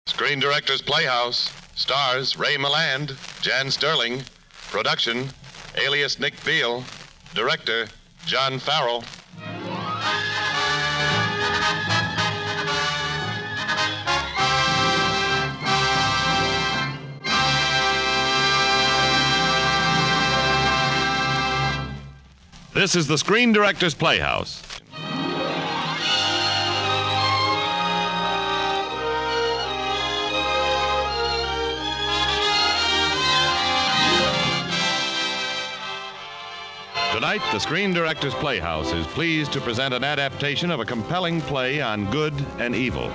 Screen Directors Playhouse. Stars Ray Milland, Jan Sterling. Production, Alias Nick Beal. Director, John Farrell. This is the Screen Directors Playhouse. Tonight, the Screen Directors Playhouse is pleased to present an adaptation of a compelling play on good and evil.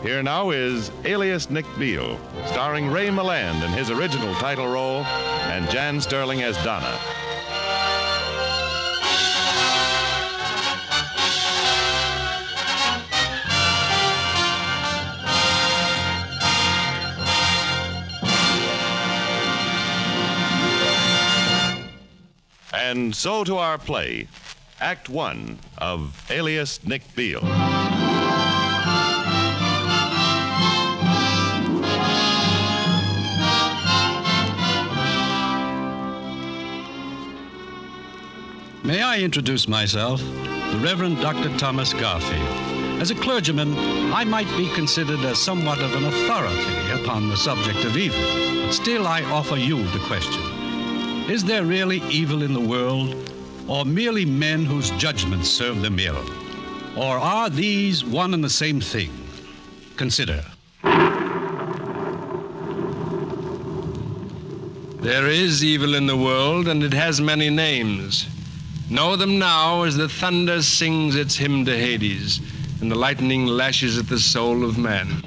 Here now is Alias Nick Beal, starring Ray Milland in his original title role and Jan Sterling as Donna. And so to our play, Act One of Alias Nick Beal. May I introduce myself, the Reverend Dr. Thomas Garfield. As a clergyman, I might be considered as somewhat of an authority upon the subject of evil, but still I offer you the question. Is there really evil in the world, or merely men whose judgments serve them ill? Or are these one and the same thing? Consider. There is evil in the world, and it has many names. Know them now as the thunder sings its hymn to Hades, and the lightning lashes at the soul of man.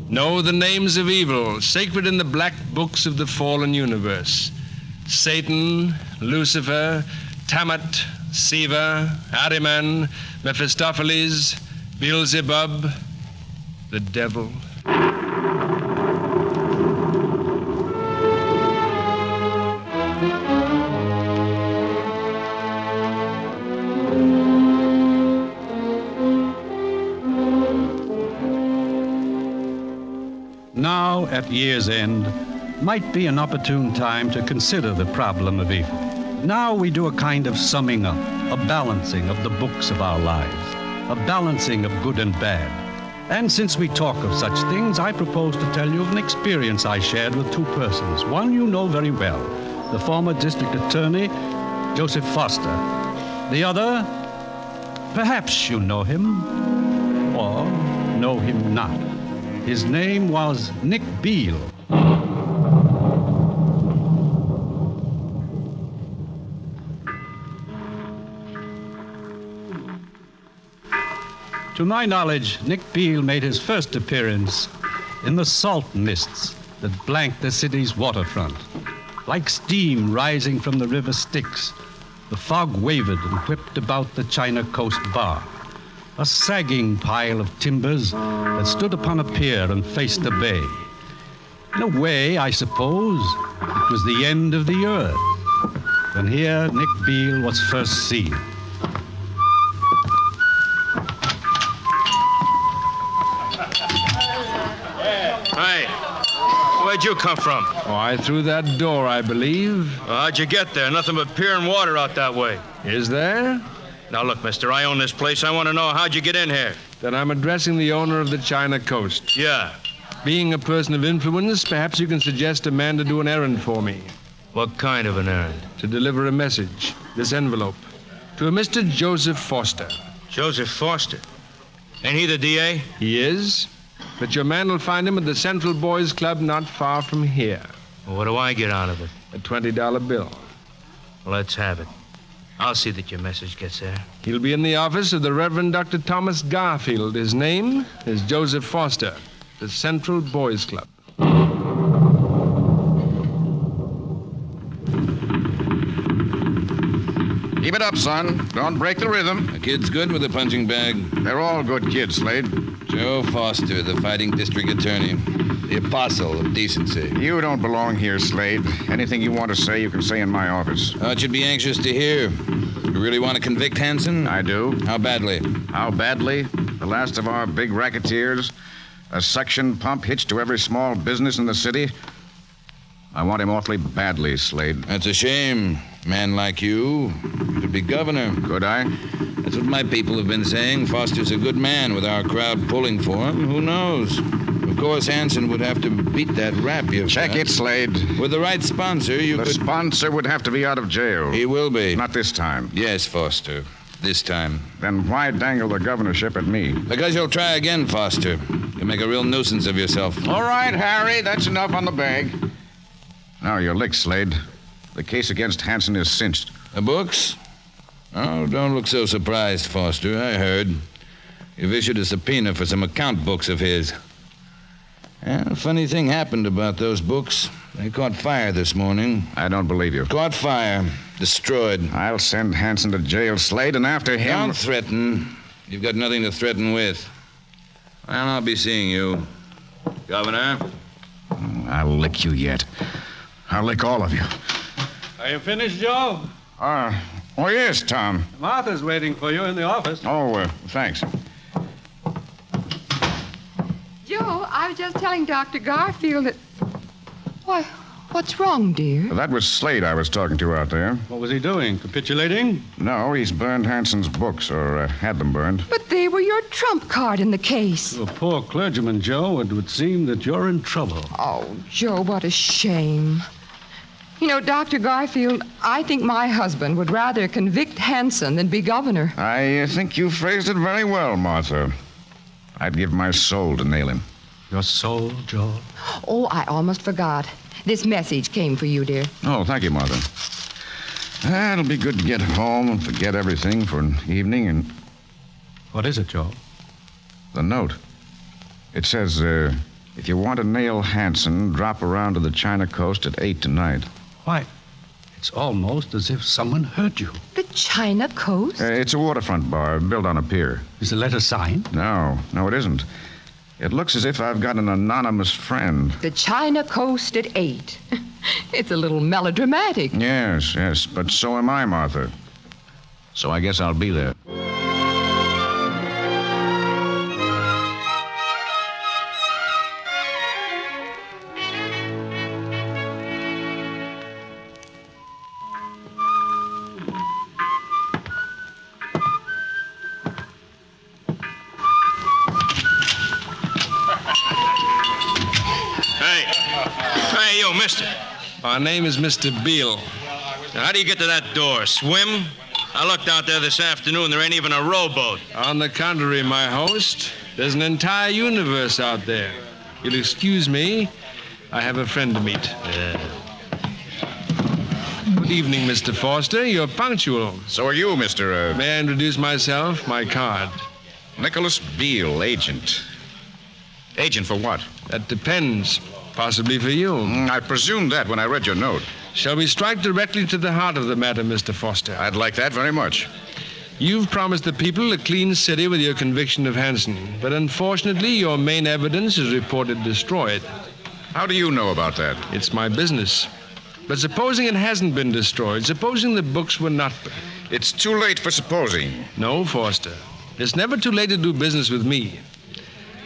Know the names of evil, sacred in the black books of the fallen universe. Satan, Lucifer, Tiamat, Siva, Ahriman, Mephistopheles, Beelzebub, the devil. Now, at year's end, might be an opportune time to consider the problem of evil. Now we do a kind of summing up, a balancing of the books of our lives, a balancing of good and bad. And since we talk of such things, I propose to tell you of an experience I shared with two persons. One you know very well, the former district attorney, Joseph Foster. The other, perhaps you know him, or know him not. His name was Nick Beal. To my knowledge, Nick Beal made his first appearance in the salt mists that blanked the city's waterfront. Like steam rising from the river Styx, the fog wavered and whipped about the China Coast bar. A sagging pile of timbers that stood upon a pier and faced the bay. In a way, I suppose, it was the end of the earth, when here Nick Beal was first seen. Hey, where'd you come from? Oh, I through that door, I believe. Well, how'd you get there? Nothing but pier and water out that way. Is there? Now, look, mister, I own this place. I want to know how'd you get in here? Then I'm addressing the owner of the China Coast. Yeah. Being a person of influence, perhaps you can suggest a man to do an errand for me. What kind of an errand? To deliver a message, this envelope, to a Mr. Joseph Foster. Joseph Foster? Ain't he the DA? He is, but your man will find him at the Central Boys Club not far from here. Well, what do I get out of it? A $20 bill. Well, let's have it. I'll see that your message gets there. He'll be in the office of the Reverend Dr. Thomas Garfield. His name is Joseph Foster, the Central Boys Club. Keep it up, son. Don't break the rhythm. The kid's good with a punching bag. They're all good kids, Slade. Joe Foster, the fighting district attorney. The apostle of decency. You don't belong here, Slade. Anything you want to say, you can say in my office. Thought you'd be anxious to hear. You really want to convict Hansen? I do. How badly? How badly? The last of our big racketeers? A suction pump hitched to every small business in the city? I want him awfully badly, Slade. That's a shame. A man like you could be governor. Could I? That's what my people have been saying. Foster's a good man with our crowd pulling for him. Who knows? Of course, Hansen would have to beat that rap you've Check got. it, Slade. With the right sponsor, you The could... sponsor would have to be out of jail. He will be. Not this time. Yes, Foster. This time. Then why dangle the governorship at me? Because you'll try again, Foster. You'll make a real nuisance of yourself. All right, Harry. That's enough on the bag. Now you're licked, Slade. The case against Hansen is cinched. The books? Oh, don't look so surprised, Foster. I heard. You've issued a subpoena for some account books of his. A funny thing happened about those books. They caught fire this morning. I don't believe you. Caught fire. Destroyed. I'll send Hansen to jail, Slade, and after him... Don't threaten. You've got nothing to threaten with. Well, I'll be seeing you. Governor? I'll lick you yet. I'll lick all of you. Are you finished, Joe? Oh, yes, Tom. Martha's waiting for you in the office. Oh, thanks. Joe, I was just telling Dr. Garfield that... Why, what's wrong, dear? That was Slade I was talking to out there. What was he doing? Capitulating? No, he's burned Hansen's books, or had them burned. But they were your trump card in the case. To a poor clergyman, Joe, it would seem that you're in trouble. Oh, Joe, what a shame. You know, Dr. Garfield, I think my husband would rather convict Hansen than be governor. I think you phrased it very well, Martha. I'd give my soul to nail him. Your soul, Joe? Oh, I almost forgot. This message came for you, dear. Oh, thank you, Martha. It'll be good to get home and forget everything for an evening. And What is it, Joe? the note. It says, if you want to nail Hansen, drop around to the China coast at 8 tonight. Why, it's almost as if someone heard you. The China coast? It's a waterfront bar built on a pier. Is the letter signed? No, it isn't. It looks as if I've got an anonymous friend. The China coast at 8. It's a little melodramatic. Yes, but so am I, Martha. So I guess I'll be there. Hey, yo, mister. My name is Mr. Beal. Now, how do you get to that door? Swim? I looked out there this afternoon. There ain't even a rowboat. On the contrary, my host, there's an entire universe out there. You'll excuse me. I have a friend to meet. Good evening, Mr. Foster. You're punctual. So are you, Mr. May I introduce myself? My card. Nicholas Beal, agent. Agent for what? That depends. Possibly for you. I presumed that when I read your note. Shall we strike directly to the heart of the matter, Mr. Foster? I'd like that very much. You've promised the people a clean city with your conviction of Hansen, but unfortunately, your main evidence is reported destroyed. How do you know about that? It's my business. But supposing it hasn't been destroyed, supposing the books were not... It's too late for supposing. No, Foster. It's never too late to do business with me.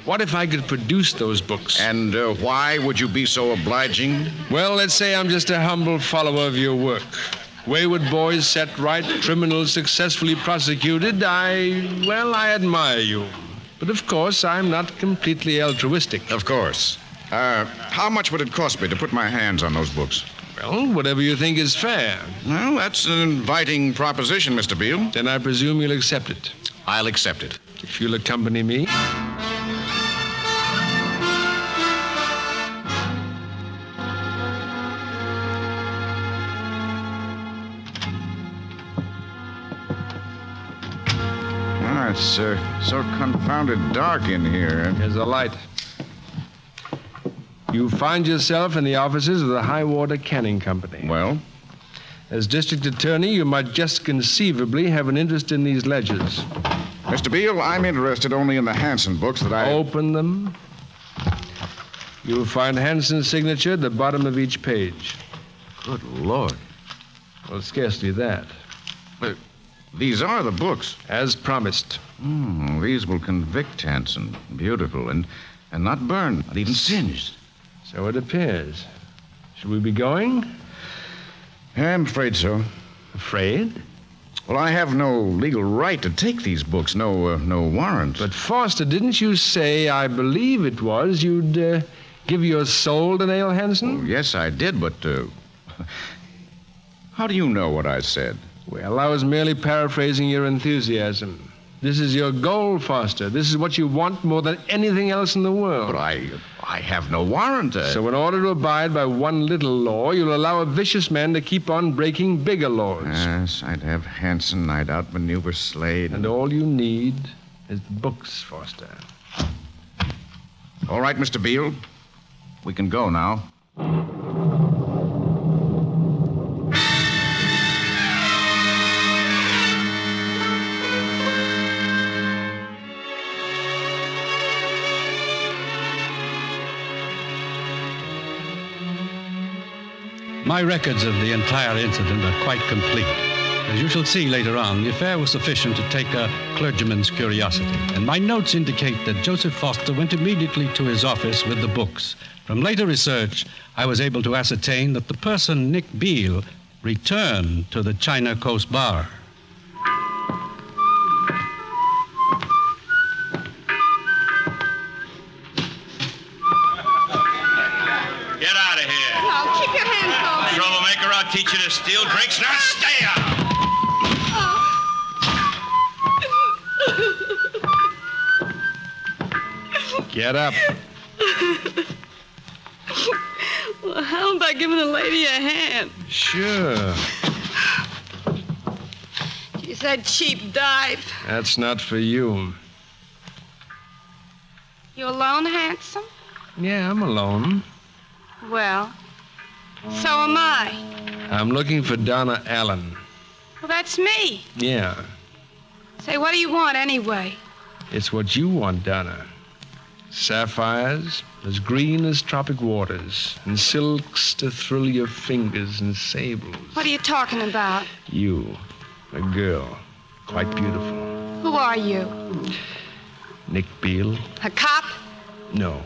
What if I could produce those books? And why would you be so obliging? Well, let's say I'm just a humble follower of your work. Wayward boys set right, criminals successfully prosecuted. I admire you. But of course, I'm not completely altruistic. Of course. How much would it cost me to put my hands on those books? Well, whatever you think is fair. Well, that's an inviting proposition, Mr. Beal. Then I presume you'll accept it. I'll accept it. If you'll accompany me. It's so confounded dark in here. Here's a light. You find yourself in the offices of the High Water Canning Company. Well? As district attorney, you might just conceivably have an interest in these ledgers. Mr. Beal, I'm interested only in the Hansen books that I... Open them. You'll find Hansen's signature at the bottom of each page. Good Lord. Well, scarcely that. These are the books. As promised. These will convict Hanson. Beautiful. And not burned, not even singed. So it appears. Should we be going? I'm afraid so. Afraid? Well, I have no legal right to take these books. No warrant. But, Foster, didn't you say, I believe it was, you'd give your soul to Nail Hanson? Oh, yes, I did, but how do you know what I said? Well, I was merely paraphrasing your enthusiasm. This is your goal, Foster. This is what you want more than anything else in the world. But I have no warrant. So in order to abide by one little law, you'll allow a vicious man to keep on breaking bigger laws. Yes, I'd have Hanson. I'd outmaneuver Slade. And all you need is books, Foster. All right, Mr. Beal. We can go now. My records of the entire incident are quite complete. As you shall see later on, the affair was sufficient to take a clergyman's curiosity, and my notes indicate that Joseph Foster went immediately to his office with the books. From later research, I was able to ascertain that the person, Nick Beal, returned to the China Coast Bar. Get out of here. No, keep your hands off. Troublemaker, I'll teach you to steal drinks. Now stay out. Get up. Well, how about giving the lady a hand? Sure. She said cheap dive. That's not for you. You alone, handsome? Yeah, I'm alone. Well, so am I. I'm looking for Donna Allen. Well, that's me. Yeah, Say, what do you want anyway? it's what you want, Donna. Sapphires as green as tropic waters, and silks to thrill your fingers, and sables. What are you talking about? You, a girl, quite beautiful. Who are you? Nick Beal? A cop? No.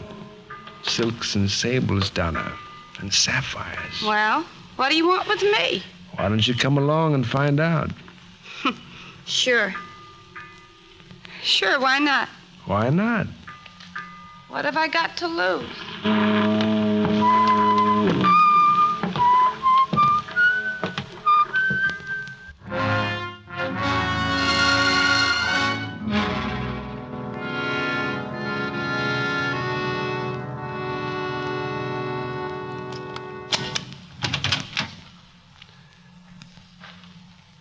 Silks and sables, Donna, and sapphires. Well, what do you want with me? Why don't you come along and find out? Sure. Sure, why not? Why not? What have I got to lose?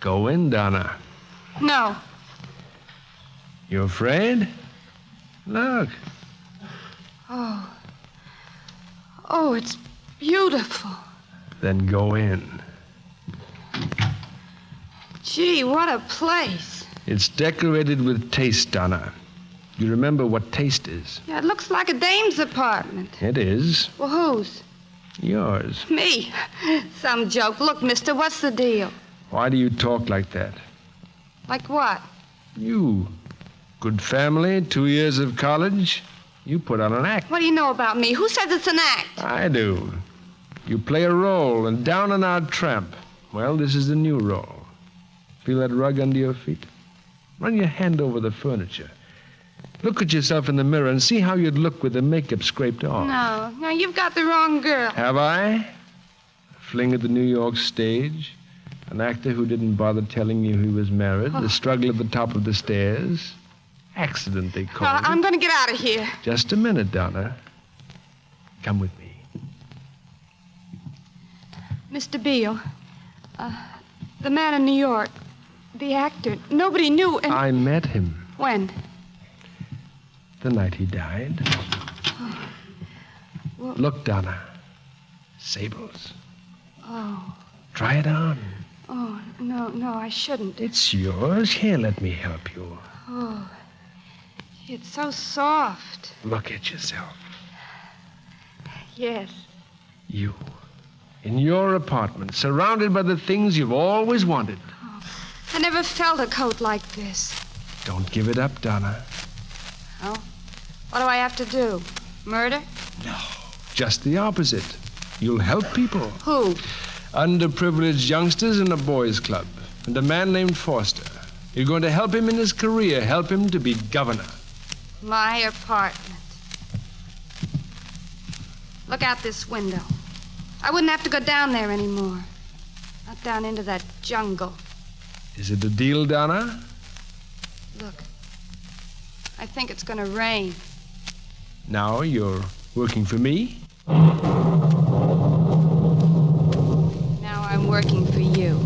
Go in, Donna. No. You afraid? Look. Oh, it's beautiful. Then go in. Gee, what a place. It's decorated with taste, Donna. You remember what taste is? Yeah, it looks like a dame's apartment. It is. Well, whose? Yours. Me. Some joke. Look, mister, what's the deal? Why do you talk like that? Like what? You. Good family, 2 years of college. You put on an act. What do you know about me? Who says it's an act? I do. You play a role, and down and out tramp. Well, this is the new role. Feel that rug under your feet? Run your hand over the furniture. Look at yourself in the mirror and see how you'd look with the makeup scraped off. No, you've got the wrong girl. Have I? A fling at the New York stage? An actor who didn't bother telling you he was married? The struggle at the top of the stairs? Accident, they call it. I'm going to get out of here. Just a minute, Donna. Come with me. Mr. Beal, the man in New York, the actor, nobody knew. And I met him when? the night he died. Well- Look, Donna. Sables. Oh, Try it on. no, I shouldn't. It's yours. Here, let me help you. Oh, it's so soft. Look at yourself. Yes. You. In your apartment, surrounded by the things you've always wanted. I never felt a coat like this. Don't give it up, Donna. Oh? What do I have to do? Murder? No, just the opposite. You'll help people. Who? Underprivileged youngsters in a boys' club. And a man named Foster. You're going to help him in his career, help him to be governor. My apartment. Look out this window. I wouldn't have to go down there anymore. Not down into that jungle. Is it a deal, Donna? Look. I think it's going to rain. Now you're working for me? Now I'm working for you.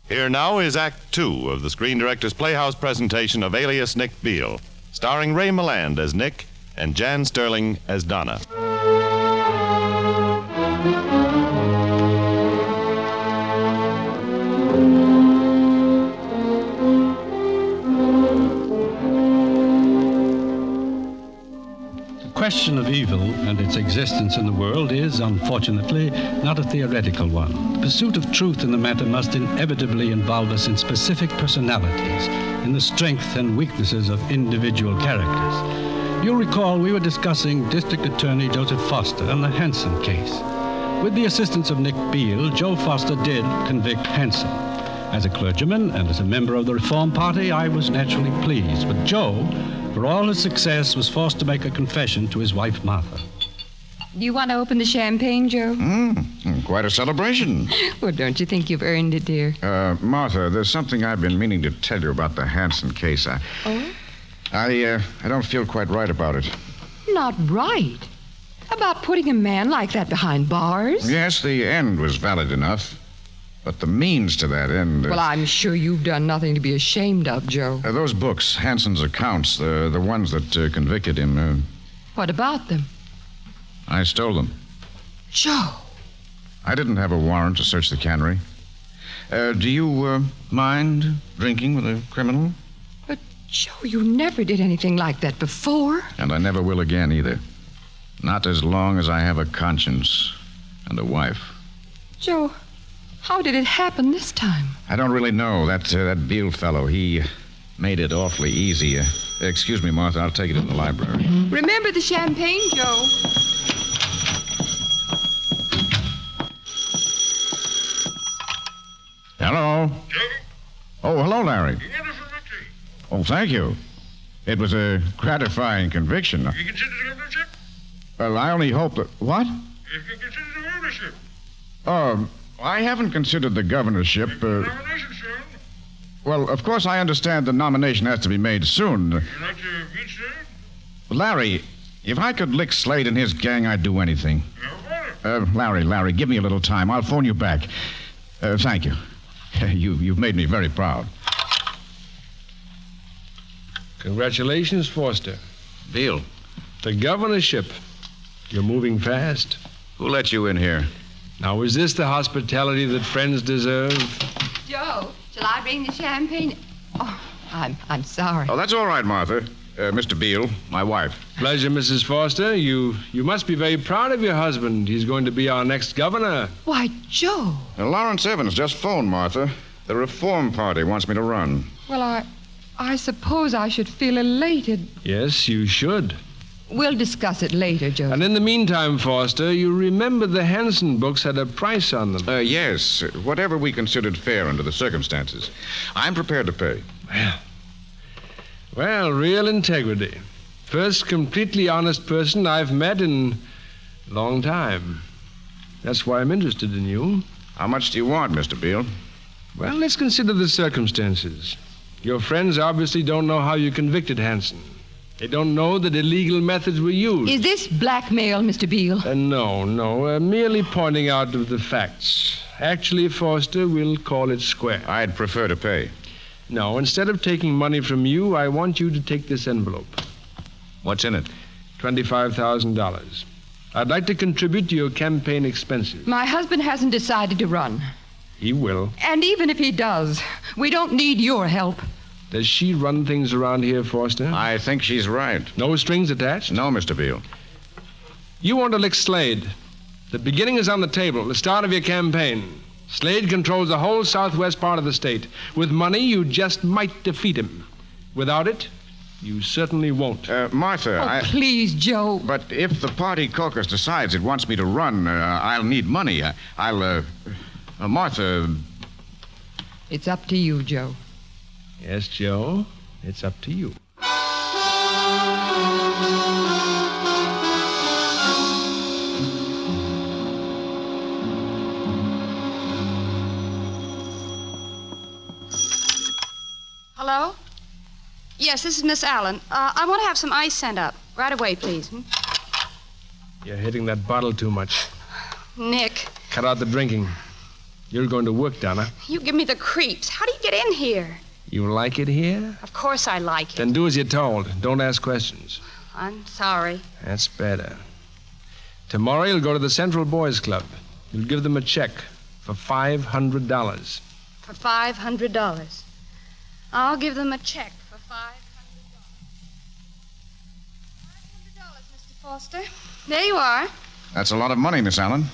Here now is Act Two of the Screen Directors Playhouse presentation of Alias Nick Beal, starring Ray Milland as Nick and Jan Sterling as Donna. The question of evil and its existence in the world is, unfortunately, not a theoretical one. The pursuit of truth in the matter must inevitably involve us in specific personalities, in the strengths and weaknesses of individual characters. You'll recall we were discussing District Attorney Joseph Foster and the Hanson case. With the assistance of Nick Beal, Joe Foster did convict Hanson. As a clergyman and as a member of the Reform Party, I was naturally pleased. But Joe, for all his success, was forced to make a confession to his wife, Martha. Do you want to open the champagne, Joe? Quite a celebration. Well, don't you think you've earned it, dear? Martha, there's something I've been meaning to tell you about the Hanson case. I don't feel quite right about it. Not right? About putting a man like that behind bars? Yes, the end was valid enough. But the means to that end... Well, I'm sure you've done nothing to be ashamed of, Joe. Those books, Hanson's accounts, the ones that convicted him... What about them? I stole them. Joe! I didn't have a warrant to search the cannery. Do you mind drinking with a criminal? But, Joe, you never did anything like that before. And I never will again, either. Not as long as I have a conscience and a wife. Joe... how did it happen this time? I don't really know. That Beal fellow, he made it awfully easy. Excuse me, Martha, I'll take it in the library. Remember the champagne, Joe. Hello? Oh, hello, Larry. Wonderful victory. Oh, thank you. It was a gratifying conviction. You consider the governorship? Well, I only hope that... What? You can consider the ownership. I haven't considered the governorship. Nomination soon. Well, of course, I understand the nomination has to be made soon. Would you like to meet soon? Larry, if I could lick Slade and his gang, I'd do anything. Larry, give me a little time. I'll phone you back. Thank you. You've made me very proud. Congratulations, Foster. Beal. The governorship. You're moving fast. Who let you in here? Now, is this the hospitality that friends deserve? Joe, shall I bring the champagne? Oh, I'm sorry. Oh, that's all right, Martha. Mr. Beal, my wife. Pleasure, Mrs. Foster. You must be very proud of your husband. He's going to be our next governor. Why, Joe. Lawrence Evans just phoned, Martha. The Reform Party wants me to run. Well, I suppose I should feel elated. Yes, you should. We'll discuss it later, Joe. And in the meantime, Foster, you remember the Hanson books had a price on them. Yes. Whatever we considered fair under the circumstances. I'm prepared to pay. Well, real integrity. First completely honest person I've met in a long time. That's why I'm interested in you. How much do you want, Mr. Beal? Well, let's consider the circumstances. Your friends obviously don't know how you convicted Hanson. They don't know that illegal methods were used. Is this blackmail, Mr. Beal? No. Merely pointing out of the facts. Actually, Foster, we'll call it square. I'd prefer to pay. No, instead of taking money from you, I want you to take this envelope. What's in it? $25,000. I'd like to contribute to your campaign expenses. My husband hasn't decided to run. He will. And even if he does, we don't need your help. Does she run things around here, Foster? I think she's right. No strings attached? No, Mr. Beal. You want to lick Slade. The beginning is on the table, the start of your campaign. Slade controls the whole southwest part of the state. With money, you just might defeat him. Without it, you certainly won't. Martha, Please, Joe. But if the party caucus decides it wants me to run, I'll need money. Martha... It's up to you, Joe. Yes, Joe, it's up to you. Hello? Yes, this is Miss Allen. I want to have some ice sent up. Right away, please. You're hitting that bottle too much. Nick, Cut out the drinking. You're going to work, Donna. you give me the creeps. How do you get in here? You like it here? Of course I like it. Then do as you're told. Don't ask questions. I'm sorry. That's better. Tomorrow you'll go to the Central Boys Club. You'll give them a check for $500. For $500. I'll give them a check for $500. $500, Mr. Foster. There you are. That's a lot of money, Miss Allen.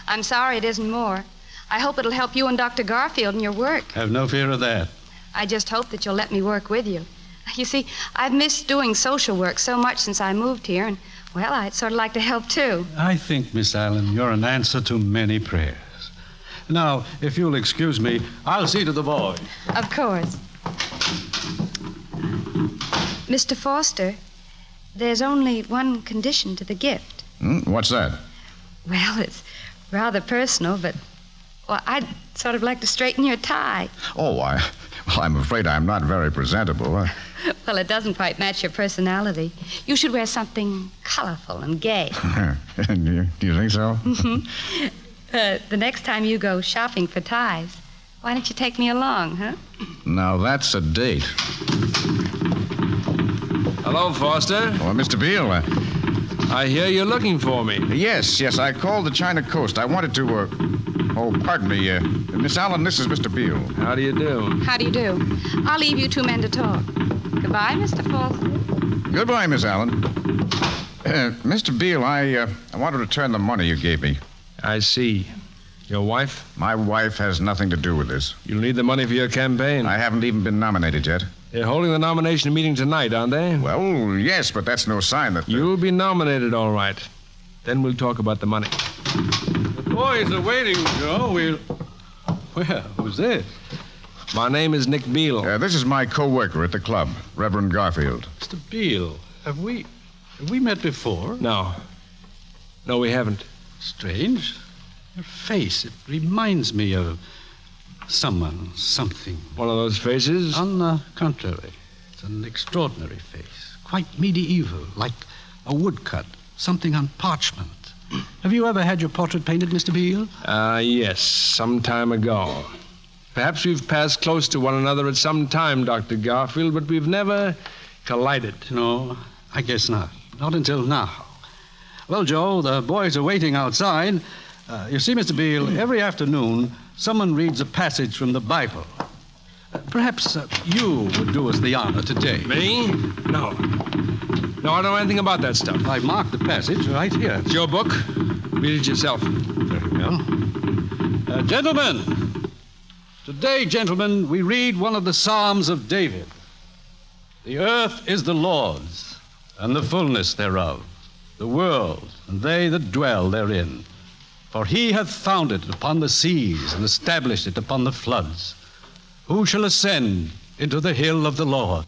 I'm sorry it isn't more. I hope it'll help you and Dr. Garfield in your work. Have no fear of that. I just hope that you'll let me work with you. You see, I've missed doing social work so much since I moved here, and, well, I'd sort of like to help, too. I think, Miss Allen, you're an answer to many prayers. Now, if you'll excuse me, I'll see to the boy. Of course. Mr. Foster, there's only one condition to the gift. What's that? Well, it's rather personal, but, well, I'd sort of like to straighten your tie. Oh, I'm afraid I'm not very presentable. Well, it doesn't quite match your personality. You should wear something colorful and gay. Do you think so? The next time you go shopping for ties, why don't you take me along, huh? Now, that's a date. Hello, Foster. Well, Mr. Beal, I hear you're looking for me. yes, I called the China Coast. I wanted to, oh, pardon me, Miss Allen, this is Mr. Beal. How do you do? How do you do? I'll leave you two men to talk. Goodbye, Mr. Foster. Goodbye, Miss Allen. Mr. Beal, I want to return the money you gave me. I see. Your wife? My wife has nothing to do with this. You'll need the money for your campaign. I haven't even been nominated yet. They're holding the nomination meeting tonight, aren't they? Well, yes, but that's no sign that... You'll be nominated, all right. Then we'll talk about the money. The boys are waiting, Joe. Well, who's this? My name is Nick Beal. This is my co-worker at the club, Reverend Garfield. Mr. Beal, have we met before? No, we haven't. Strange. Your face, it reminds me of someone, something. One of those faces? On the contrary, it's an extraordinary face. Quite medieval, like a woodcut, something on parchment. Have you ever had your portrait painted, Mr. Beal? Yes, some time ago. Perhaps we've passed close to one another at some time, Dr. Garfield, but we've never collided. No, I guess not. Not until now. Well, Joe, the boys are waiting outside. You see, Mr. Beal, every afternoon, someone reads a passage from the Bible. Perhaps you would do us the honor today. Me? No, I don't know anything about that stuff. I've marked the passage right here. It's your book. Read it yourself. Very well. Today, gentlemen, we read one of the Psalms of David. The earth is the Lord's, and the fullness thereof, the world, and they that dwell therein. For he hath founded it upon the seas and established it upon the floods. Who shall ascend into the hill of the Lord?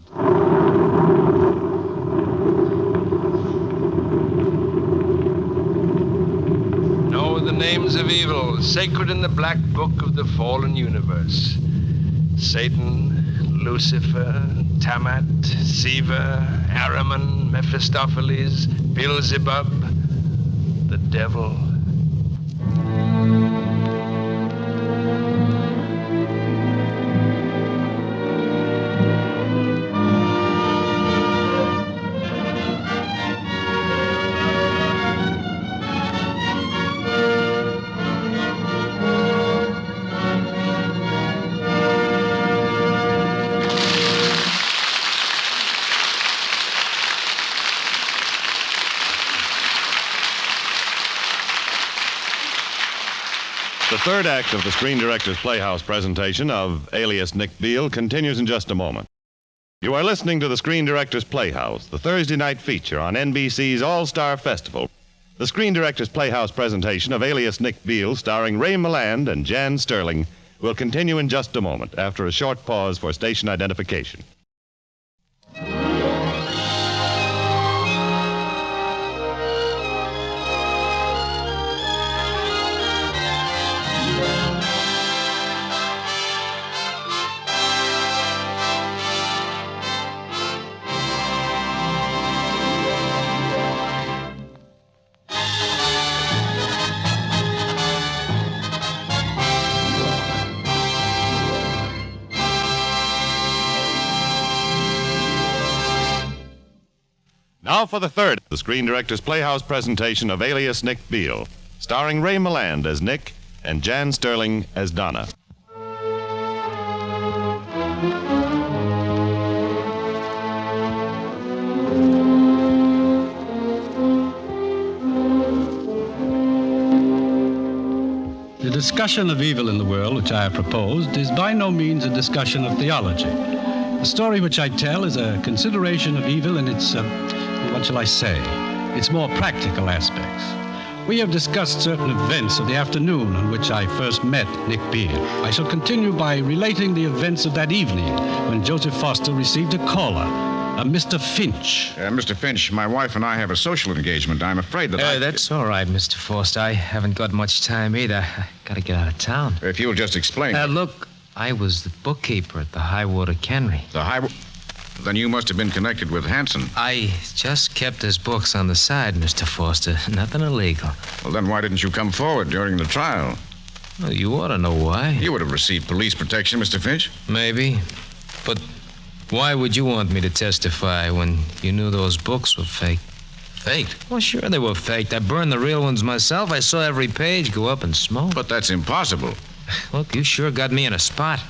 Know the names of evil, sacred in the black book of the fallen universe. Satan, Lucifer, Tiamat, Siva, Ahriman, Mephistopheles, Beelzebub, the devil. The third act of the Screen Directors Playhouse presentation of Alias Nick Beal continues in just a moment. You are listening to the Screen Directors Playhouse, the Thursday night feature on NBC's All-Star Festival. The Screen Directors Playhouse presentation of Alias Nick Beal, starring Ray Milland and Jan Sterling, will continue in just a moment after a short pause for station identification. Now for the third, the Screen Directors Playhouse presentation of Alias Nick Beal, starring Ray Milland as Nick and Jan Sterling as Donna. The discussion of evil in the world which I have proposed is by no means a discussion of theology. The story which I tell is a consideration of evil in its, what shall I say, its more practical aspects. We have discussed certain events of the afternoon on which I first met Nick Beal. I shall continue by relating the events of that evening when Joseph Foster received a caller, a Mr. Finch. Mr. Finch, my wife and I have a social engagement. I'm afraid that That's all right, Mr. Foster. I haven't got much time either. I gotta get out of town. If you'll just explain. Look, I was the bookkeeper at the Highwater Cannery. Then you must have been connected with Hanson. I just kept his books on the side, Mr. Foster. Nothing illegal. Well, then why didn't you come forward during the trial? Well, you ought to know why. You would have received police protection, Mr. Finch. Maybe. But why would you want me to testify when you knew those books were fake? Faked? Well, sure they were faked. I burned the real ones myself. I saw every page go up in smoke. But that's impossible. Look, you sure got me in a spot.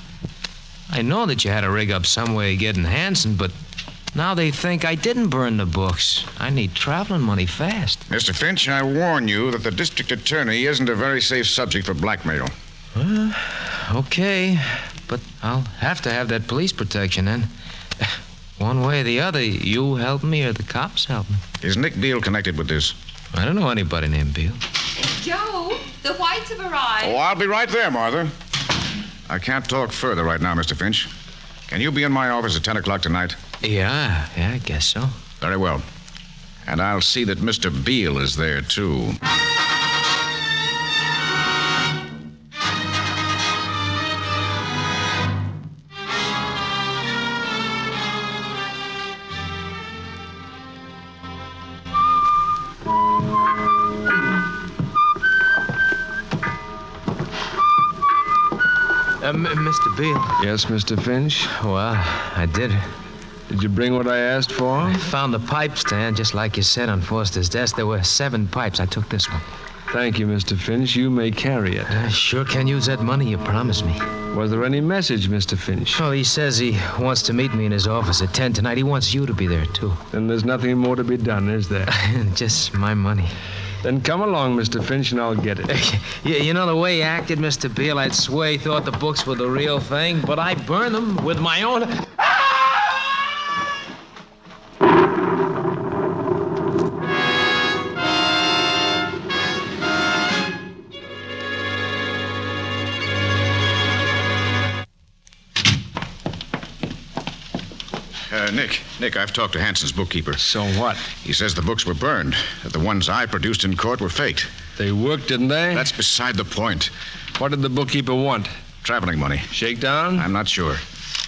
I know that you had to rig up some way of getting Hanson, but now they think I didn't burn the books. I need traveling money fast. Mr. Finch, I warn you that the district attorney isn't a very safe subject for blackmail. Okay, but I'll have to have that police protection then. One way or the other, you help me or the cops help me. Is Nick Beal connected with this? I don't know anybody named Beal. Joe, the Whites have arrived. Oh, I'll be right there, Martha. I can't talk further right now, Mr. Finch. Can you be in my office at 10 o'clock tonight? Yeah, I guess so. Very well. And I'll see that Mr. Beal is there, too. Mr. Beal. Yes, Mr. Finch? Well, I did. Did you bring what I asked for? I found the pipe stand, just like you said, on Foster's desk. There were 7 pipes. I took this one. Thank you, Mr. Finch. You may carry it. I sure can use that money you promised me. Was there any message, Mr. Finch? Well, he says he wants to meet me in his office at 10 tonight. He wants you to be there, too. Then there's nothing more to be done, is there? Just my money. Then come along, Mr. Finch, and I'll get it. You know the way he acted, Mr. Beal? I'd swear he thought the books were the real thing, but I burned them with my own... Nick, I've talked to Hanson's bookkeeper. So what? He says the books were burned, that the ones I produced in court were faked. They worked, didn't they? That's beside the point. What did the bookkeeper want? Traveling money. Shakedown? I'm not sure.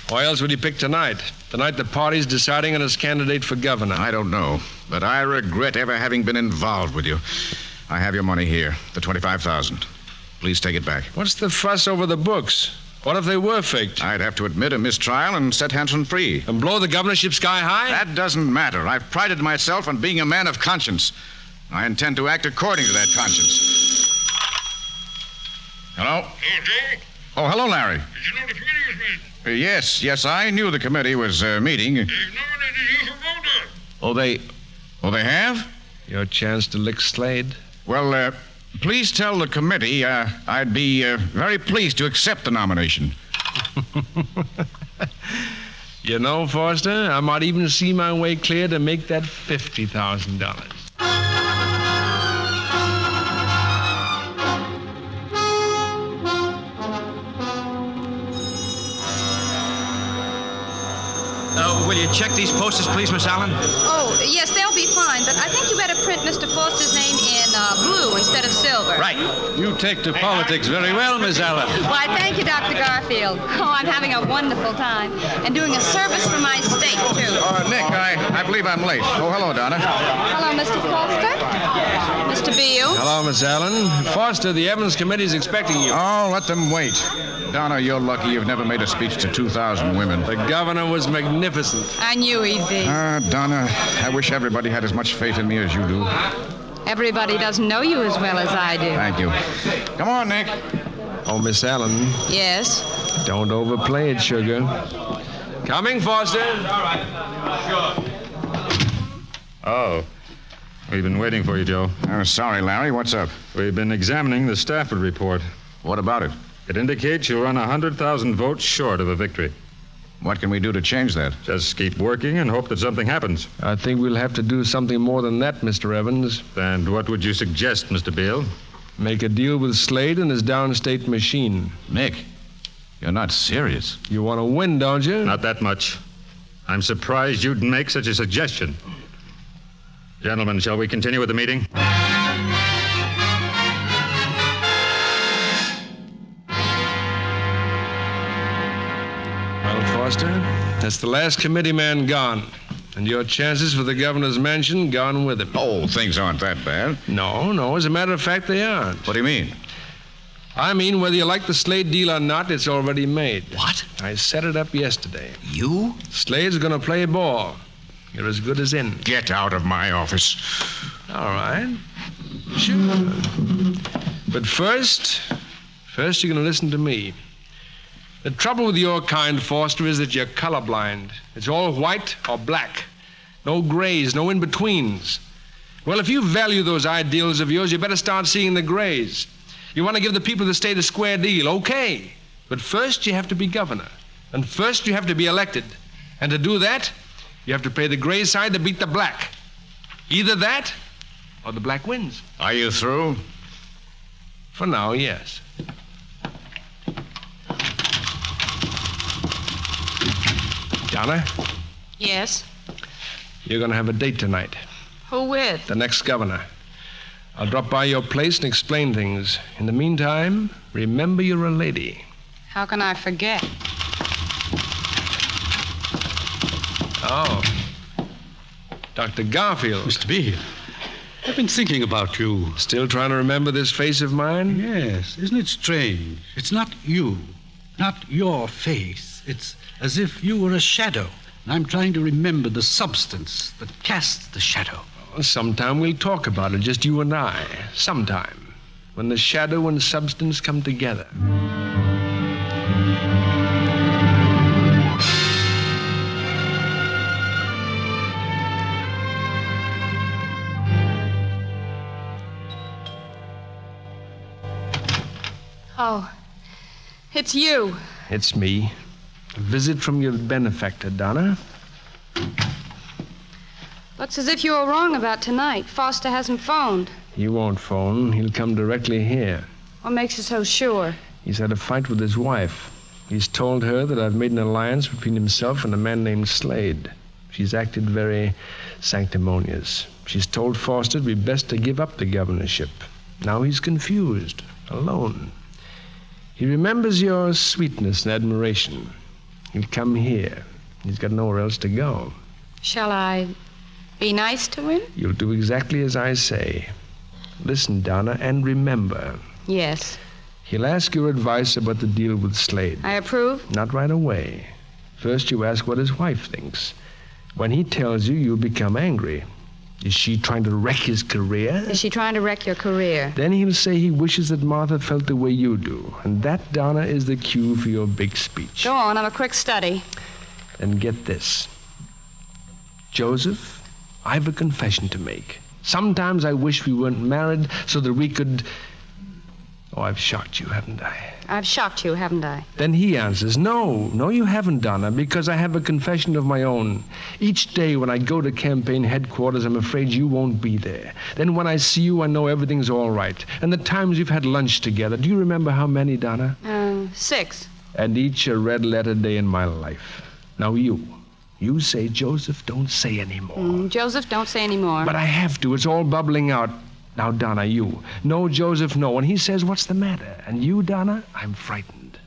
Why else would he pick tonight? The night the party's deciding on his candidate for governor. I don't know, but I regret ever having been involved with you. I have your money here, the $25,000. Please take it back. What's the fuss over the books? What if they were faked? I'd have to admit a mistrial and set Hanson free. And blow the governorship sky high? That doesn't matter. I've prided myself on being a man of conscience. I intend to act according to that conscience. Hello? Hello, Joe. Oh, hello, Larry. Did you know the committee was meeting? Yes, I knew the committee was meeting. They've nominated you for voter. Oh, they have? Your chance to lick Slade. Well, Please tell the committee I'd be very pleased to accept the nomination. You know, Foster, I might even see my way clear to make that $50,000. Will you check these posters, please, Miss Allen? Oh, yes, they'll be fine, but I think you better print Mr. Foster's name in blue instead of silver. Right. You take to politics very well, Miss Allen. Why, thank you, Dr. Garfield. Oh, I'm having a wonderful time. And doing a service for my state, too. Nick, I believe I'm late. Oh, hello, Donna. Hello, Mr. Foster. Mr. Beal. Hello, Miss Allen. Foster, the Evans Committee's expecting you. Oh, let them wait. Donna, you're lucky you've never made a speech to 2,000 women. The governor was magnificent. I knew he'd be. Donna, I wish everybody had as much faith in me as you do. Everybody doesn't know you as well as I do. Thank you. Come on, Nick. Oh, Miss Allen. Yes? Don't overplay it, sugar. Coming, Foster. Oh. We've been waiting for you, Joe. Sorry, Larry. What's up? We've been examining the Stafford report. What about it? It indicates you'll run 100,000 votes short of a victory. What can we do to change that? Just keep working and hope that something happens. I think we'll have to do something more than that, Mr. Evans. And what would you suggest, Mr. Beal? Make a deal with Slade and his downstate machine. Nick, you're not serious. You want to win, don't you? Not that much. I'm surprised you'd make such a suggestion. Gentlemen, shall we continue with the meeting? Foster, that's the last committee man gone. And your chances for the governor's mansion gone with him. Oh, things aren't that bad. No. As a matter of fact, they aren't. What do you mean? I mean, whether you like the Slade deal or not, it's already made. What? I set it up yesterday. You? Slade's going to play ball. You're as good as in. Get out of my office. All right. Sure. But first you're going to listen to me. The trouble with your kind, Foster, is that you're colorblind. It's all white or black. No grays, no in-betweens. Well, if you value those ideals of yours, you better start seeing the grays. You want to give the people of the state a square deal, okay. But first you have to be governor. And first you have to be elected. And to do that, you have to pay the gray side to beat the black. Either that, or the black wins. Are you through? For now, yes. Donna? Yes? You're going to have a date tonight. Who with? The next governor. I'll drop by your place and explain things. In the meantime, remember you're a lady. How can I forget? Oh. Dr. Garfield. Mr. Beal, I've been thinking about you. Still trying to remember this face of mine? Yes. Isn't it strange? It's not you, not your face. It's as if you were a shadow. And I'm trying to remember the substance that casts the shadow. Well, sometime we'll talk about it, just you and I. Sometime. When the shadow and substance come together. Oh, it's you. It's me. A visit from your benefactor, Donna. Looks as if you were wrong about tonight. Foster hasn't phoned. He won't phone. He'll come directly here. What makes you so sure? He's had a fight with his wife. He's told her that I've made an alliance between himself and a man named Slade. She's acted very sanctimonious. She's told Foster it'd be best to give up the governorship. Now he's confused, alone. He remembers your sweetness and admiration. He'll come here. He's got nowhere else to go. Shall I be nice to him? You'll do exactly as I say. Listen, Donna, and remember. Yes. He'll ask your advice about the deal with Slade. I approve? Not right away. First you ask what his wife thinks. When he tells you, you'll become angry. Is she trying to wreck his career? Is she trying to wreck your career? Then he'll say he wishes that Martha felt the way you do. And that, Donna, is the cue for your big speech. Go on, I'm a quick study. And get this. Joseph, I've a confession to make. Sometimes I wish we weren't married so that we could... Oh, I've shocked you, haven't I? I've shocked you, haven't I? Then he answers, no, you haven't, Donna, because I have a confession of my own. Each day when I go to campaign headquarters, I'm afraid you won't be there. Then when I see you, I know everything's all right. And the times we've had lunch together, do you remember how many, Donna? 6. And each a red-letter day in my life. Now you say, Joseph, don't say any more. Joseph, don't say any more. But I have to. It's all bubbling out. Now, Donna, you. No, Joseph, no. And he says, what's the matter? And you, Donna, I'm frightened.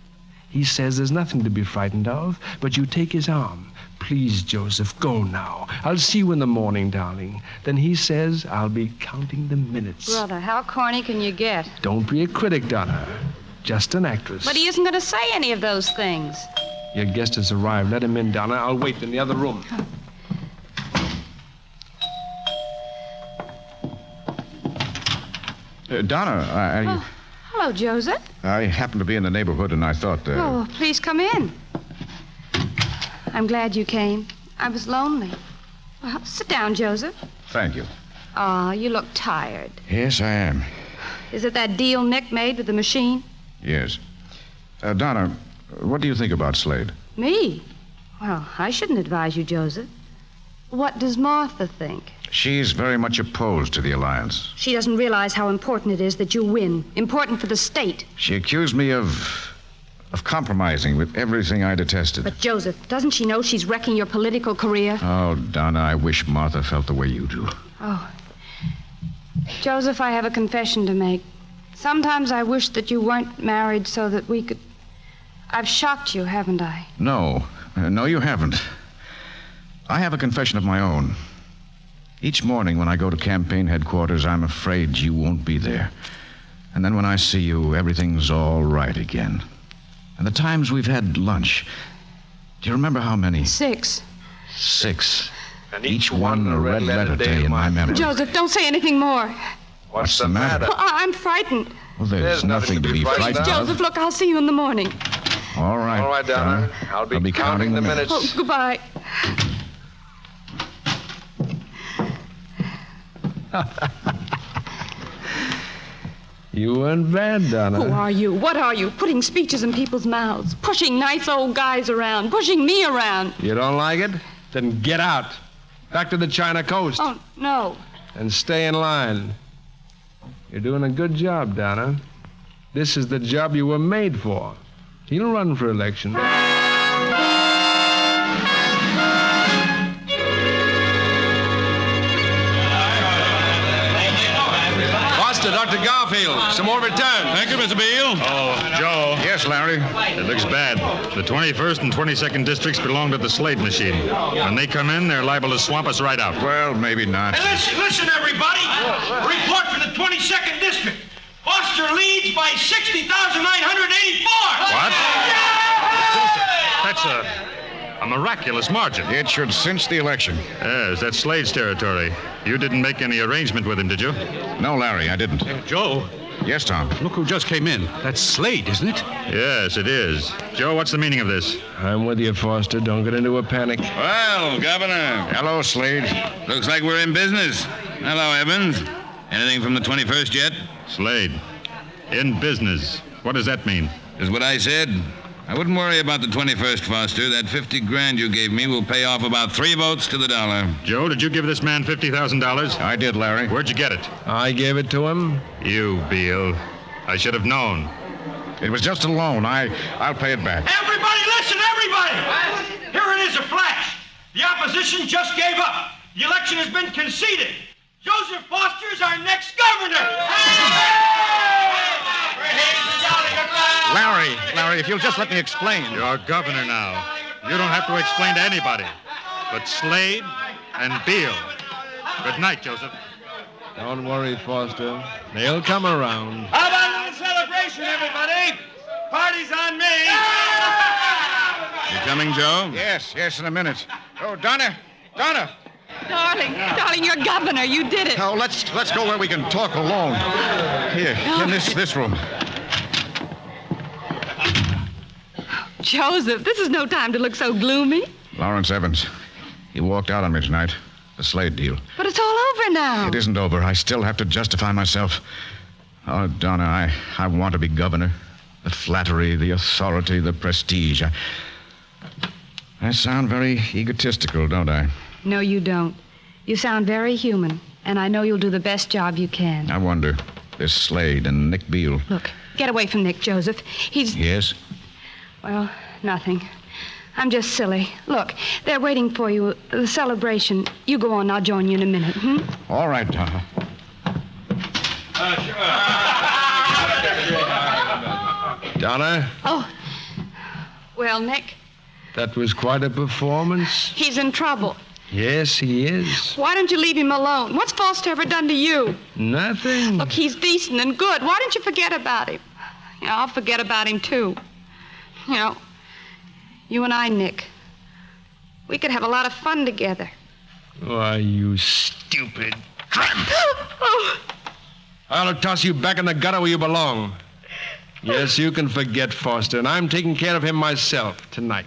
He says there's nothing to be frightened of, but you take his arm. Please, Joseph, go now. I'll see you in the morning, darling. Then he says, I'll be counting the minutes. Brother, how corny can you get? Don't be a critic, Donna. Just an actress. But he isn't going to say any of those things. Your guest has arrived. Let him in, Donna. I'll wait in the other room. Donna, Hello, Joseph. I happened to be in the neighborhood, and I thought... Oh, please come in. I'm glad you came. I was lonely. Well, sit down, Joseph. Thank you. Oh, you look tired. Yes, I am. Is it that deal Nick made with the machine? Yes. Donna, what do you think about Slade? Me? Well, I shouldn't advise you, Joseph. What does Martha think? She's very much opposed to the alliance. She doesn't realize how important it is that you win. Important for the state. She accused me of compromising with everything I detested. But, Joseph, doesn't she know she's wrecking your political career? Oh, Donna, I wish Martha felt the way you do. Oh. Joseph, I have a confession to make. Sometimes I wish that you weren't married so that we could... I've shocked you, haven't I? No. No, you haven't. I have a confession of my own. Each morning when I go to campaign headquarters, I'm afraid you won't be there. And then when I see you, everything's all right again. And the times we've had lunch, do you remember how many? 6. 6. And each one a red-letter day in my memory. Joseph, don't say anything more. What's the matter? I'm frightened. Well, there's nothing to be frightened of. Joseph, look, I'll see you in the morning. All right. All right, Donna. I'll be counting the minutes. Oh, goodbye. You weren't bad, Donna. Who are you? What are you? Putting speeches in people's mouths, pushing nice old guys around, pushing me around. You don't like it? Then get out. Back to the China coast. Oh, no. And stay in line. You're doing a good job, Donna. This is the job you were made for. He'll run for election. Foster, Dr. Garfield, some more return. Thank you, Mr. Beal. Oh, Joe. Yes, Larry. It looks bad. The 21st and 22nd districts belong to the Slade machine. When they come in, they're liable to swamp us right out. Well, maybe not. Hey, listen, everybody. Report for the 22nd District. Foster leads by 60,984. What? That's a miraculous margin. It should cinch the election. Yes, that's Slade's territory. You didn't make any arrangement with him, did you? No, Larry, I didn't. Joe, Yes, Tom. look who just came in. That's Slade, isn't it? Yes, it is. Joe, what's the meaning of this? I'm with you, Foster. Don't get into a panic. Well, Governor, Hello, Slade. looks like we're in business. Hello, Evans. Anything from the 21st yet? Slade. In business. What does that mean? Is what I said. I wouldn't worry about the 21st, Foster. That $50,000 you gave me will pay off about 3 votes to the dollar. Joe, did you give this man $50,000? I did, Larry. Where'd you get it? I gave it to him. You, Beal. I should have known. It was just a loan. I'll pay it back. Everybody, listen, everybody. Here it is, a flash. The opposition just gave up. The election has been conceded. Joseph Foster is our next governor. Larry, if you'll just let me explain. You're governor now. You don't have to explain to anybody. But Slade and Beal. Good night, Joseph. Don't worry, Foster. They'll come around. How about a little celebration, everybody? Party's on me. You coming, Joe? Yes, in a minute. Oh, Donna. Darling, you're governor. You did it. Oh, let's go where we can talk alone. Here, in this room. Joseph, this is no time to look so gloomy. Lawrence Evans. He walked out on me tonight. The Slade deal. But it's all over now. It isn't over. I still have to justify myself. Oh, Donna, I want to be governor. The flattery, the authority, the prestige. I sound very egotistical, don't I? No, you don't. You sound very human, and I know you'll do the best job you can. I wonder. This Slade and Nick Beal. Look, get away from Nick, Joseph. He's... Yes? Well, nothing. I'm just silly. Look, they're waiting for you, the celebration. You go on, I'll join you in a minute, All right, Donna. Donna, Oh. Well, Nick, that was quite a performance. he's in trouble. Yes, he is. Why don't you leave him alone? What's Foster ever done to you? Nothing. Look, he's decent and good. Why don't you forget about him? Yeah, I'll forget about him, too. You know, you and I, Nick, we could have a lot of fun together. Why, you stupid tramp. Oh. I'll toss you back in the gutter where you belong. Yes, you can forget Foster, and I'm taking care of him myself tonight.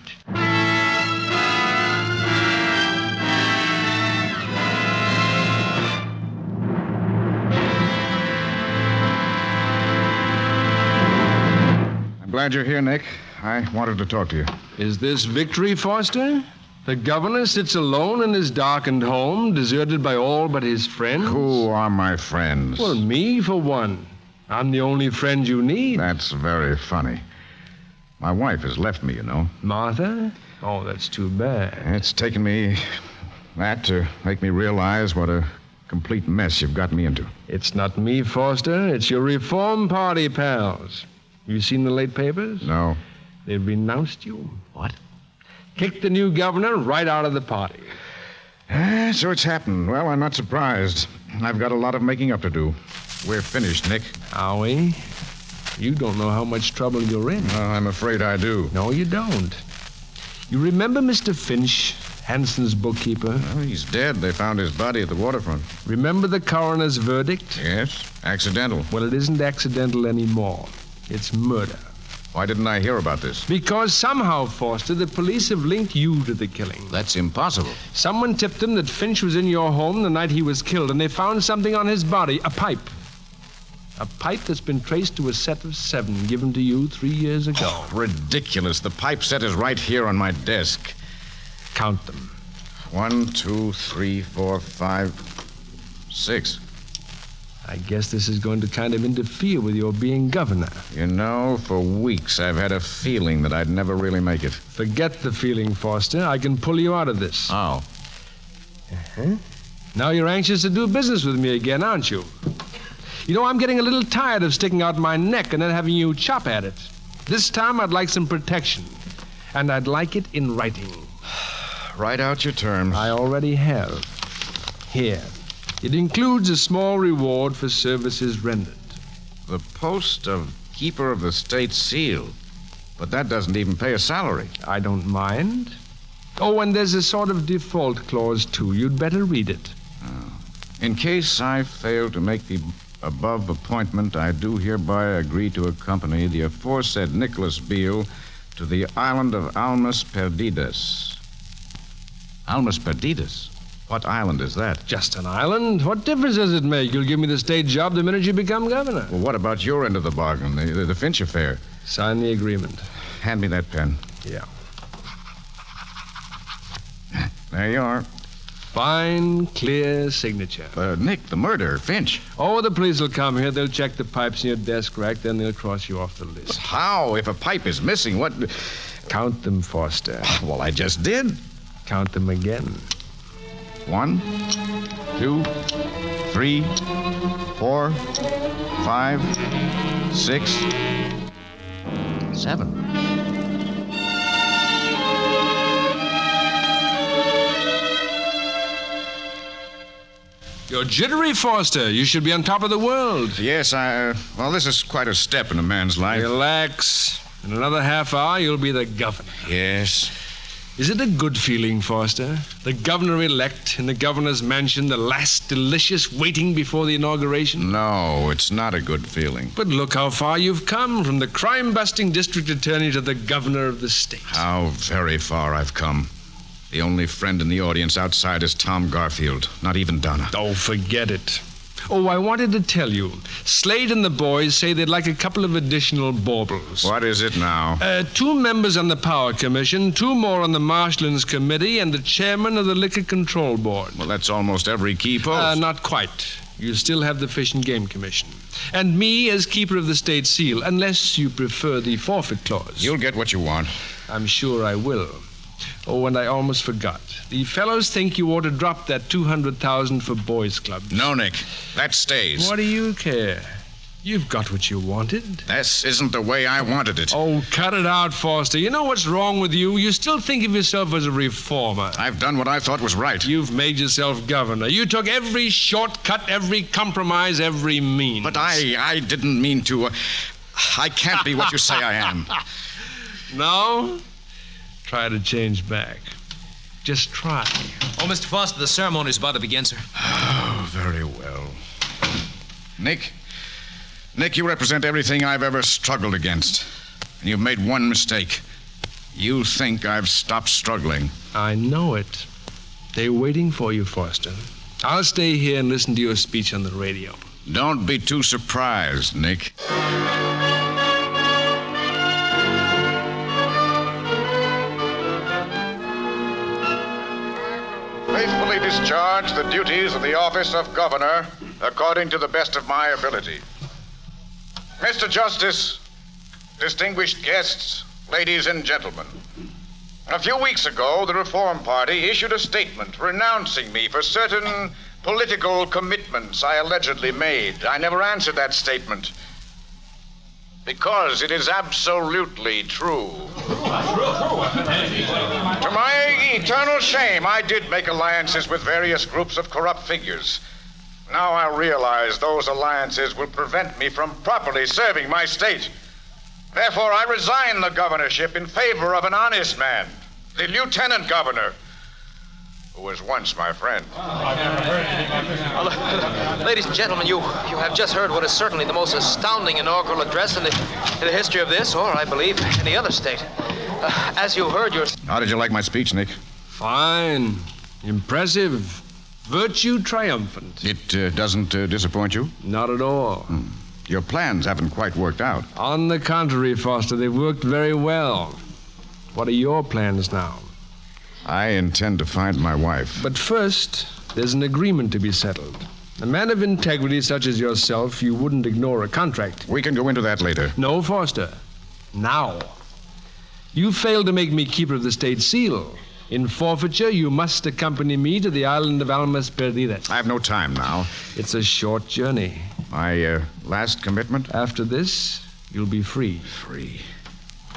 I'm glad you're here, Nick. I wanted to talk to you. Is this victory, Foster? The governor sits alone in his darkened home, deserted by all but his friends? Who are my friends? Well, me, for one. I'm the only friend you need. That's very funny. My wife has left me, you know. Martha? Oh, that's too bad. It's taken me that to make me realize what a complete mess you've got me into. It's not me, Foster. It's your Reform Party pals. You seen the late papers? No. They've renounced you. What? Kicked the new governor right out of the party. So it's happened. Well, I'm not surprised. I've got a lot of making up to do. We're finished, Nick. Are we? You don't know how much trouble you're in. I'm afraid I do. No, you don't. You remember Mr. Finch, Hanson's bookkeeper? Well, he's dead. They found his body at the waterfront. Remember the coroner's verdict? Yes. Accidental. Well, it isn't accidental anymore. It's murder. Why didn't I hear about this? Because somehow, Foster, the police have linked you to the killing. That's impossible. Someone tipped them that Finch was in your home the night he was killed, and they found something on his body, a pipe. A pipe that's been traced to a set of 7 given to you 3 years ago. Oh, ridiculous. The pipe set is right here on my desk. Count them. 1, 2, 3, 4, 5, 6. I guess this is going to kind of interfere with your being governor. You know, for weeks I've had a feeling that I'd never really make it. Forget the feeling, Foster. I can pull you out of this. How? Now you're anxious to do business with me again, aren't you? You know, I'm getting a little tired of sticking out my neck and then having you chop at it. This time I'd like some protection. And I'd like it in writing. Write out your terms. I already have. Here. It includes a small reward for services rendered. The post of Keeper of the State Seal. But that doesn't even pay a salary. I don't mind. Oh, and there's a sort of default clause, too. You'd better read it. In case I fail to make the above appointment, I do hereby agree to accompany the aforesaid Nicholas Beal to the island of Almas Perdidas. Almas Perdidas? What island is that? Just an island. What difference does it make? You'll give me the state job the minute you become governor. Well, what about your end of the bargain, the Finch affair? Sign the agreement. Hand me that pen. Yeah. There you are. Fine, clear signature. Nick, the murder, Finch. Oh, the police will come here. They'll check the pipes in your desk rack, then they'll cross you off the list. How? If a pipe is missing, what... Count them, Foster. Well, I just did. Count them again. 1, 2, 3, 4, 5, 6, 7. You're jittery, Foster. You should be on top of the world. Yes, well, this is quite a step in a man's life. Relax. In another half hour, you'll be the governor. Yes. Is it a good feeling, Foster? The governor-elect in the governor's mansion, the last delicious waiting before the inauguration? No, it's not a good feeling. But look how far you've come, from the crime-busting district attorney to the governor of the state. How very far I've come. The only friend in the audience outside is Tom Garfield. Not even Donna. Oh, forget it. Oh, I wanted to tell you. Slade and the boys say they'd like a couple of additional baubles. What is it now? 2 members on the Power Commission, 2 more on the Marshlands Committee, and the chairman of the Liquor Control Board. Well, that's almost every key post. Not quite. You still have the Fish and Game Commission. And me as keeper of the state seal, unless you prefer the forfeit clause. You'll get what you want. I'm sure I will. Oh, and I almost forgot. The fellows think you ought to drop that $200,000 for boys' clubs. No, Nick. That stays. What do you care? You've got what you wanted. This isn't the way I wanted it. Oh, cut it out, Foster. You know what's wrong with you? You still think of yourself as a reformer. I've done what I thought was right. You've made yourself governor. You took every shortcut, every compromise, every means. But I didn't mean to. I can't be what you say I am. No? Try to change back. Just try. Oh, Mr. Foster, the ceremony's about to begin, sir. Oh, very well. Nick, you represent everything I've ever struggled against. And you've made one mistake. You think I've stopped struggling. I know it. They're waiting for you, Foster. I'll stay here and listen to your speech on the radio. Don't be too surprised, Nick. Faithfully discharge the duties of the office of governor according to the best of my ability. Mr. Justice, distinguished guests, ladies and gentlemen, a few weeks ago, the Reform Party issued a statement renouncing me for certain political commitments I allegedly made. I never answered that statement because it is absolutely true. To my eternal shame, I did make alliances with various groups of corrupt figures. Now I realize those alliances will prevent me from properly serving my state. Therefore, I resign the governorship in favor of an honest man, the lieutenant governor, who was once my friend. Ladies and gentlemen, you have just heard what is certainly the most astounding inaugural address in the history of this, or I believe any other state. As you heard, How did you like my speech, Nick? Fine. Impressive. Virtue triumphant. It doesn't disappoint you? Not at all. Your plans haven't quite worked out. On the contrary, Foster, they've worked very well. What are your plans now? I intend to find my wife. But first, there's an agreement to be settled. A man of integrity such as yourself, you wouldn't ignore a contract. We can go into that later. No, Foster. Now. You failed to make me keeper of the state seal. In forfeiture, you must accompany me to the island of Almas Perdidas. I have no time now. It's a short journey. My last commitment? After this, you'll be free. Free.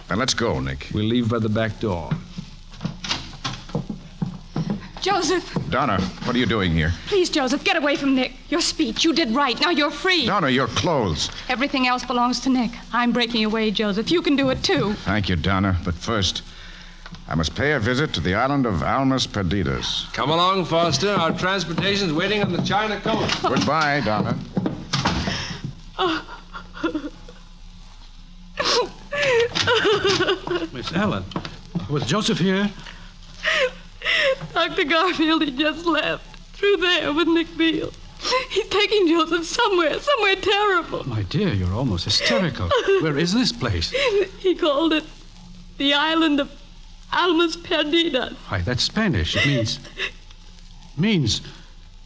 Then let's go, Nick. We'll leave by the back door. Joseph. Donna, what are you doing here? Please, Joseph, get away from Nick. Your speech, you did right. Now you're free. Donna, your clothes. Everything else belongs to Nick. I'm breaking away, Joseph. You can do it, too. Thank you, Donna. But first, I must pay a visit to the island of Almas Perdidas. Come along, Foster. Our transportation's waiting on the China coast. Goodbye, Donna. Miss Ellen, was Joseph here? Dr. Garfield, he just left. Through there with Nick Beal. He's taking Joseph somewhere terrible. My dear, you're almost hysterical. Where is this place? He called it the island of Almas Perdidas. Why, that's Spanish. It means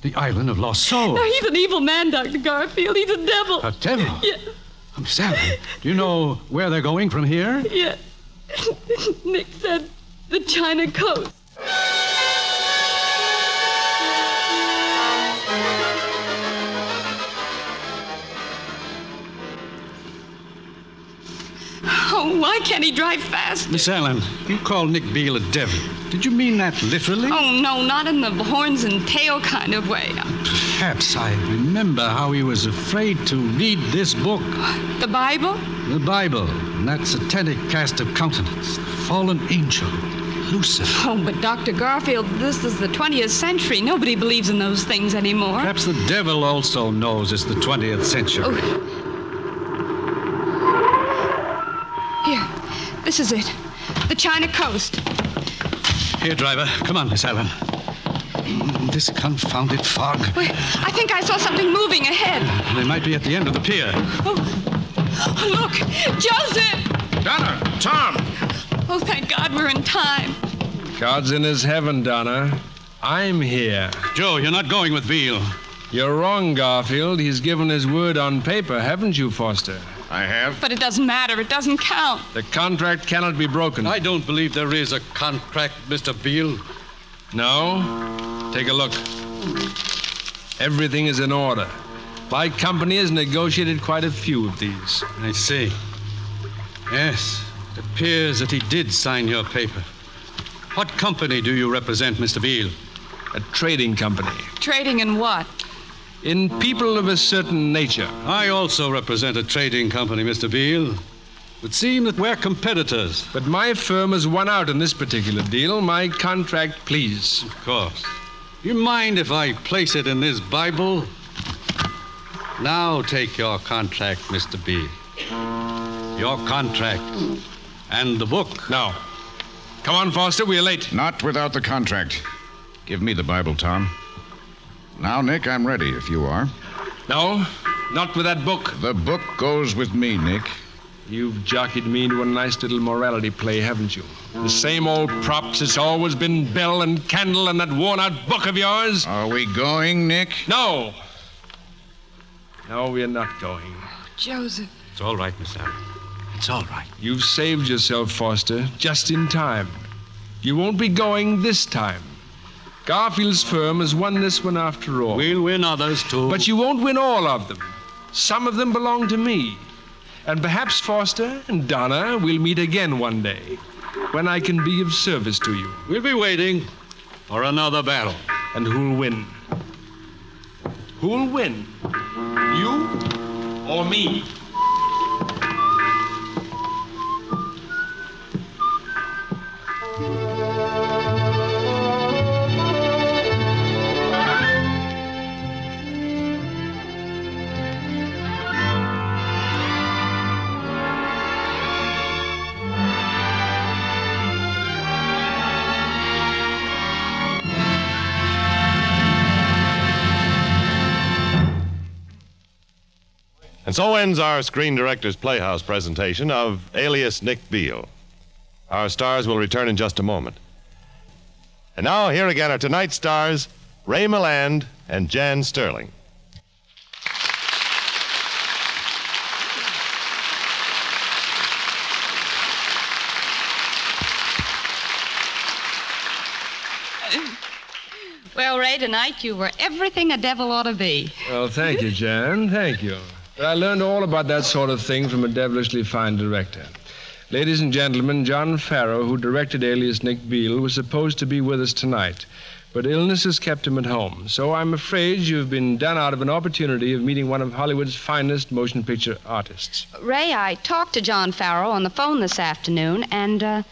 the island of lost souls. Now, he's an evil man, Dr. Garfield. He's a devil. A devil? Yes. Miss Ellen, do you know where they're going from here? Yes. Nick said the China coast. Oh, why can't he drive fast? Miss Allen, you call Nick Beal a devil. Did you mean that literally? Oh, no, not in the horns and tail kind of way. Perhaps I remember how he was afraid to read this book. The Bible? The Bible, and that satanic cast of countenance, the fallen angel, Lucifer. Oh, but Dr. Garfield, this is the 20th century. Nobody believes in those things anymore. Perhaps the devil also knows it's the 20th century. Oh. Here, this is it. The China coast. Here, driver. Come on, Miss Allen. This confounded fog. Wait, I think I saw something moving ahead. They might be at the end of the pier. Oh, look, Joseph! Donna, Tom. Oh, thank God we're in time. God's in his heaven, Donna. I'm here. Joe, you're not going with Beal. You're wrong, Garfield. He's given his word on paper, haven't you, Foster? I have. But it doesn't matter. It doesn't count. The contract cannot be broken. I don't believe there is a contract, Mr. Beal. No? Take a look. Everything is in order. My company has negotiated quite a few of these. I see. Yes, it appears that he did sign your paper. What company do you represent, Mr. Beal? A trading company. Trading in what? In people of a certain nature. I also represent a trading company, Mr. Beal. It would seem that we're competitors. But my firm has won out in this particular deal. My contract, please. Of course. You mind if I place it in this Bible? Now take your contract, Mr. Beal. Your contract. And the book. No. Come on, Foster, we're late. Not without the contract. Give me the Bible, Tom. Now, Nick, I'm ready if you are. No, not with that book. The book goes with me, Nick. You've jockeyed me into a nice little morality play, haven't you? The same old props. It's always been bell and candle and that worn-out book of yours. Are we going, Nick? No. No, we're not going. Joseph. It's all right, Miss Allen. It's all right. You've saved yourself, Foster, just in time. You won't be going this time. Garfield's firm has won this one after all. We'll win others, too. But you won't win all of them. Some of them belong to me. And perhaps, Foster and Donna, we'll meet again one day when I can be of service to you. We'll be waiting for another battle. And who'll win? Who'll win? You or me? And so ends our Screen Directors Playhouse presentation of Alias Nick Beal. Our stars will return in just a moment. And now, here again are tonight's stars, Ray Milland and Jan Sterling. Well, Ray, tonight you were everything a devil ought to be. Well, thank you, Jan. Thank you. But I learned all about that sort of thing from a devilishly fine director. Ladies and gentlemen, John Farrow, who directed Alias Nick Beal, was supposed to be with us tonight. But illness has kept him at home. So I'm afraid you've been done out of an opportunity of meeting one of Hollywood's finest motion picture artists. Ray, I talked to John Farrow on the phone this afternoon, and,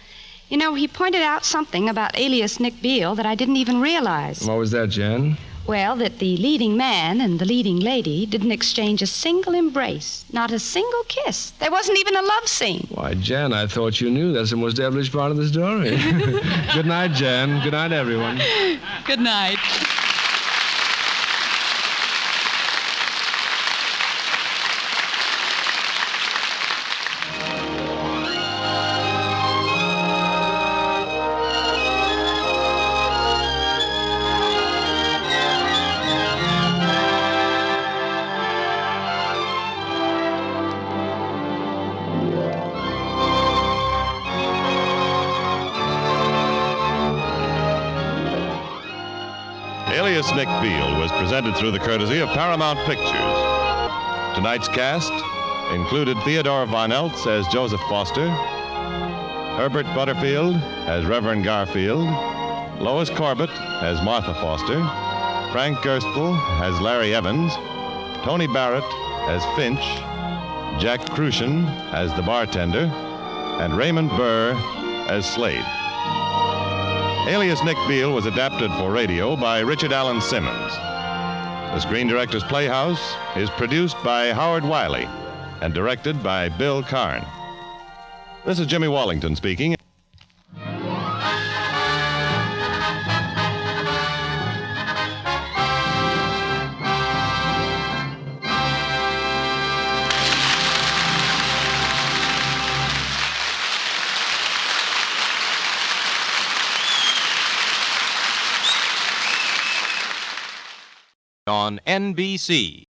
he pointed out something about Alias Nick Beal that I didn't even realize. What was that, Jan? Well, that the leading man and the leading lady didn't exchange a single embrace, not a single kiss. There wasn't even a love scene. Why, Jan, I thought you knew that's the most devilish part of the story. Good night, Jan. Good night, everyone. Good night. Alias Nick Beal was presented through the courtesy of Paramount Pictures. Tonight's cast included Theodore Von Eltz as Joseph Foster, Herbert Butterfield as Reverend Garfield, Lois Corbett as Martha Foster, Frank Gerstle as Larry Evans, Tony Barrett as Finch, Jack Crucian as the bartender, and Raymond Burr as Slade. Alias Nick Beal was adapted for radio by Richard Allen Simmons. The Screen Directors Playhouse is produced by Howard Wiley and directed by Bill Karn. This is Jimmy Wallington speaking. on NBC.